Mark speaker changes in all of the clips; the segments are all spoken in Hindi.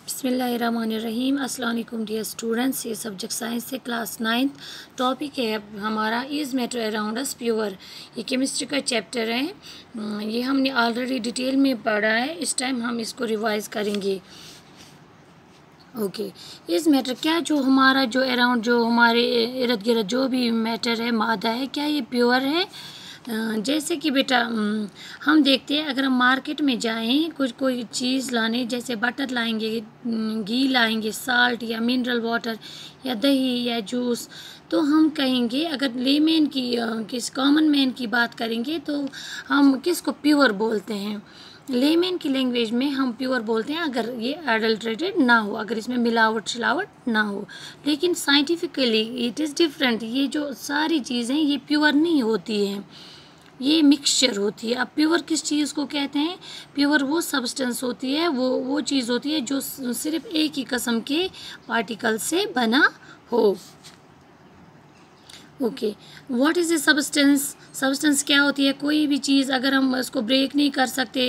Speaker 1: बिस्मिल्लाहिर्रहमानिर्रहीम। अस्सलाम वालेकुम डियर स्टूडेंट्स। ये सब्जेक्ट साइंस से क्लास 9th टॉपिक है हमारा is matter around us pure. ये केमिस्ट्री का चैप्टर है। ये हमने ऑलरेडी डिटेल में पढ़ा है, इस टाइम हम इसको रिवाइज करेंगे। ओके, इस मैटर क्या जो हमारा जो अराउंड जो हमारे इर्द गिर्द जो भी मैटर है, मादा है, क्या ये प्योर है? जैसे कि बेटा हम देखते हैं, अगर हम मार्केट में जाएं कोई चीज़ लाने, जैसे बटर लाएंगे, घी लाएंगे, साल्ट या मिनरल वाटर या दही या जूस, तो हम कहेंगे, अगर लेमैन की किस कॉमन मैन की बात करेंगे तो हम किसको प्योर बोलते हैं? लेमैन की लैंग्वेज में हम प्योर बोलते हैं अगर ये एडल्ट्रेटेड ना हो, अगर इसमें मिलावट शिलावट ना हो। लेकिन साइंटिफिकली इट इज़ डिफरेंट। ये जो सारी चीज़ें ये प्योर नहीं होती हैं, ये मिक्सचर होती है। अब प्योर किस चीज़ को कहते हैं? प्योर वो सब्सटेंस होती है, वो चीज़ होती है जो सिर्फ एक ही किस्म के पार्टिकल से बना हो। Okay, what is a substance? Substance क्या होती है? कोई भी चीज़ अगर हम उसको ब्रेक नहीं कर सकते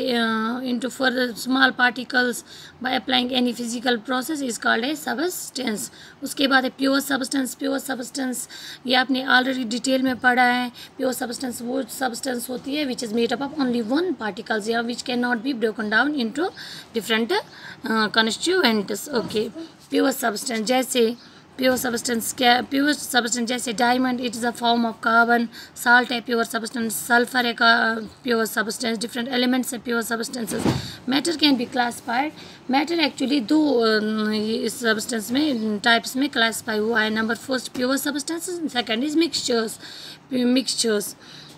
Speaker 1: into further small particles by applying any physical process is called a substance. उसके बाद है प्योर सब्सटेंस। प्योर सब्सटेंस ये आपने ऑलरेडी डिटेल में पढ़ा है। प्योर सब्सटेंस वो सब्सटेंस होती है which is made up of only one particles या which can not be broken down into different constituents. Okay, pure substance जैसे प्योर सब्सटेंस क्या? प्योर सब्सटेंस जैसे diamond, it is a form of carbon. Salt है प्योर सब्सटेंस। सल्फर है का प्योर सब्सटेंस। डिफरेंट एलिमेंट्स है pure substances. Matter can be classified. Matter actually दो इस सब्सटेंस में टाइप्स में क्लासिफाई हुआ है। Number first pure substances, second is mixtures.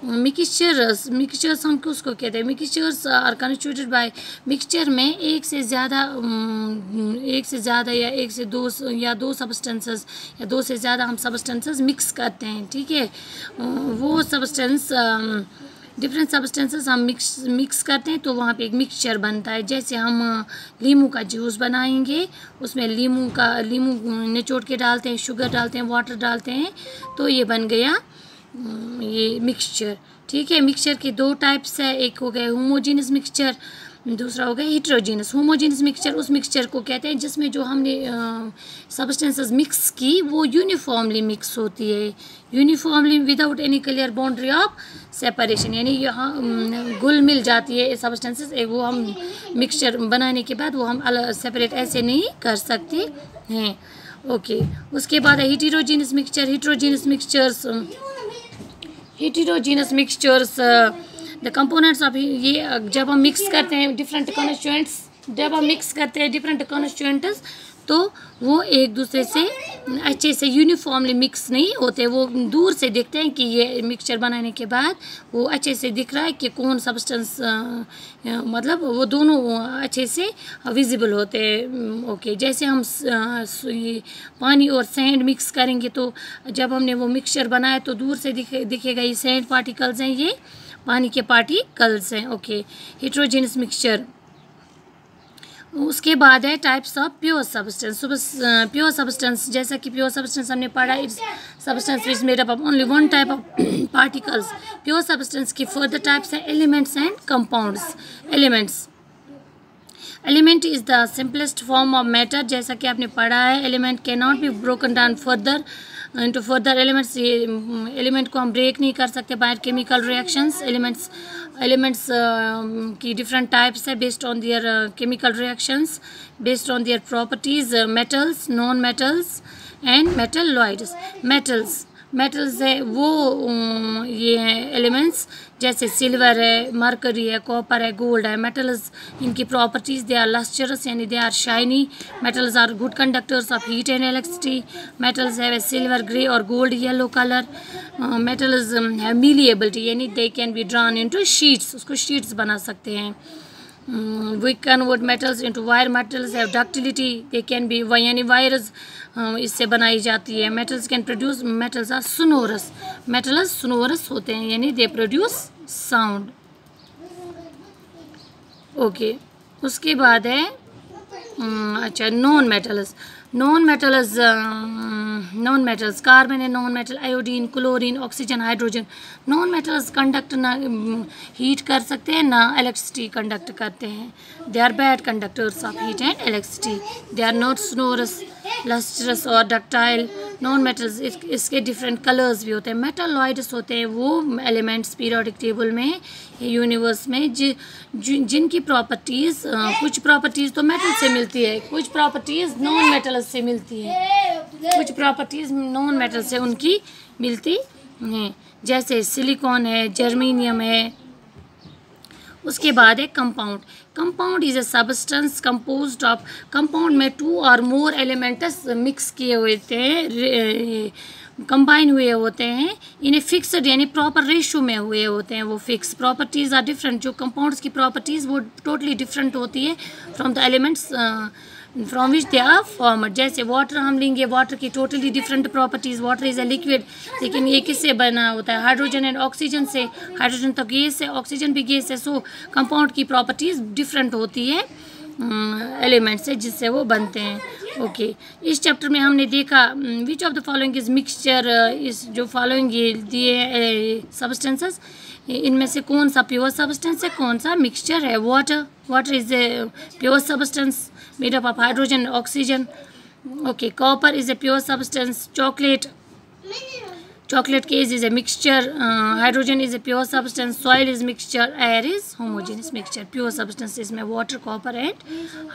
Speaker 1: Mixtures हम किसको कहते हैं? Mixtures are constituted by, mixture में एक से ज़्यादा या एक से दो या दो सब्सटेंसेस या दो से ज़्यादा हम सब्सटेंसेस मिक्स करते हैं। ठीक है, वो सब्सटेंस डिफरेंट सब्सटेंसेस हम मिक्स करते हैं तो वहाँ पे एक मिक्सचर बनता है। जैसे हम लीमू का जूस बनाएंगे, उसमें लीमू निचोड़ के डालते हैं, शुगर डालते हैं, वाटर डालते हैं, तो ये बन गया ये मिक्सचर। ठीक है, मिक्सचर के दो टाइप्स है, एक हो गया होमोजीनियस मिक्सचर, दूसरा हो गया हिट्रोजीनियस। होमोजीनियस मिक्सचर उस मिक्सचर को कहते हैं जिसमें जो हमने सब्सटेंसेस मिक्स की वो यूनिफॉर्मली मिक्स होती है, uniformly without any clear boundary of separation, यानी यहाँ घुल मिल जाती है सब्सटेंसेस। वो हम मिक्सचर बनाने के बाद वो हम अलग सेपरेट ऐसे नहीं कर सकते हैं। ओके, उसके बाद है heterogeneous mixture. Heterogeneous mixtures the components of ये जब हम मिक्स करते हैं डिफरेंट कॉन्स्टिट्यूएंट्स तो वो एक दूसरे से अच्छे से यूनिफॉर्मली मिक्स नहीं होते। वो दूर से देखते हैं कि ये मिक्सचर बनाने के बाद वो अच्छे से दिख रहा है कि कौन सब्सटेंस, मतलब वो दोनों अच्छे से विजिबल होते हैं। ओके, जैसे हम पानी और सैंड मिक्स करेंगे तो जब हमने वो मिक्सचर बनाया तो दूर से दिखेगा ये सैंड पार्टिकल्स हैं, ये पानी के पार्टिकल्स हैं। Okay, heterogeneous mixture. उसके बाद है types of pure substance. Pure substance जैसा कि प्योर सब्सटेंस हमने पढ़ा, it's substance which made up of only one type of particles. Pure substance की फर्दर टाइप्स हैं elements and compounds. Element is the simplest form of matter, जैसा कि आपने पढ़ा है। Element can not be broken down further into further elements. ये एलिमेंट को हम ब्रेक नहीं कर सकते बाय केमिकल रिएक्शंस। एलिमेंट्स की डिफरेंट टाइप्स है based on their chemical reactions, based on their properties. Metals, non metals and metalloids. Metals है वो ये हैं एलिमेंट्स, जैसे सिल्वर है, मरकरी है, कॉपर है, गोल्ड है। मेटल्स इनकी प्रॉपर्टीज़, दे आर लस्टरस यानी they are shiny. Metals are good conductors of heat and electricity. Metals है सिल्वर ग्रे और गोल्ड येलो कलर। मेटल्स है मीलिएबिलिटी यानी they can be drawn into sheets, उसको शीट्स बना सकते हैं। we convert metals into wire. metals have ductility, they can be यानी वायर्स इससे बनाई जाती है। metals can produce, metals are sonorous, metals sonorous होते हैं यानी they produce sound। ओके, उसके बाद है अच्छा, नॉन मेटल्स कार्बन है non metal, iodine, chlorine, oxygen, hydrogen. Non metals conduct ना हीट कर सकते हैं ना इलेक्ट्रिसिटी कंडक्ट करते हैं। They are bad conductors of heat and electricity. They are not sonorous, lustrous और डक्टाइल। नॉन मेटल्स इसके डिफरेंट कलर्स भी होते हैं। मेटालॉइड्स होते हैं वो एलिमेंट्स पीरियोडिक टेबल में, यूनिवर्स में जिनकी प्रॉपर्टीज़ कुछ प्रॉपर्टीज़ तो मेटल से मिलती है, कुछ प्रॉपर्टीज़ नॉन मेटल से मिलती है, कुछ प्रॉपर्टीज़ नॉन मेटल से उनकी मिलती हैं, जैसे सिलिकॉन है, जर्मेनियम है। उसके बाद है compound is a substance composed of, compound में 2 और मोर एलिमेंट्स मिक्स किए हुए थे, कंबाइन हुए होते हैं, इन्हें फिक्सड यानी प्रॉपर रेशो में हुए होते हैं। वो फिक्स प्रॉपर्टीज़ आर डिफरेंट, जो कंपाउंड्स की प्रॉपर्टीज़ वो टोटली डिफरेंट होती है from the elements from which they are formed. जैसे वाटर हम लेंगे, वाटर की totally different properties, water is a liquid, लेकिन ये किससे बना होता है? हाइड्रोजन एंड ऑक्सीजन से। हाइड्रोजन तो गैस है, ऑक्सीजन भी गैस है। सो कंपाउंड की प्रॉपर्टीज़ डिफरेंट होती है एलिमेंट्स से जिससे वो बनते हैं। ओके, इस चैप्टर में हमने देखा which of the following is mixture, इस जो फॉलोइंग ये दिए सब्सटेंसेस, इनमें से कौन सा प्योर सब्सटेंस है, कौन सा मिक्सचर है? Water is a pure substance made up of hydrogen and oxygen. Okay, copper is a pure substance. Chocolate case is a mixture. Hydrogen is a pure substance. Soil is mixture. Air is homogeneous mixture. Pure substance इसमें water, copper and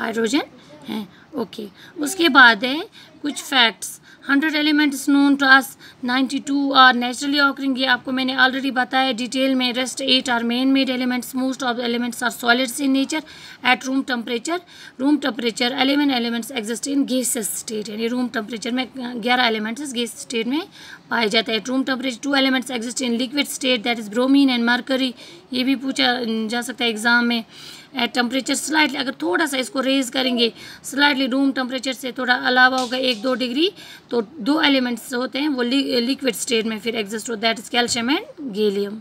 Speaker 1: hydrogen हैं। ओके, उसके बाद है कुछ facts. 100 elements known to us, 92 are naturally occurring, ये आपको मैंने ऑलरेडी बताया डिटेल में। Rest 8 are man made elements. Most of elements are solids in nature at room temperature 11 elements exist in gaseous state, यानी रूम टेम्परेचर में 11 एलिमेंट्स गैस स्टेट में पाए जाते हैं। At room temperature 2 elements exist in liquid state, that is bromine and mercury. ये भी पूछा जा सकता है एग्जाम में। एट टेम्परेचर स्लाइटली, अगर थोड़ा सा इसको रेज करेंगे स्लाइटली रूम टेम्परेचर से थोड़ा अलावा होगा 1-2 डिग्री, तो 2 एलिमेंट्स होते हैं वो लिक्विड स्टेट में फिर एग्जिस्ट हो, that is calcium and gallium.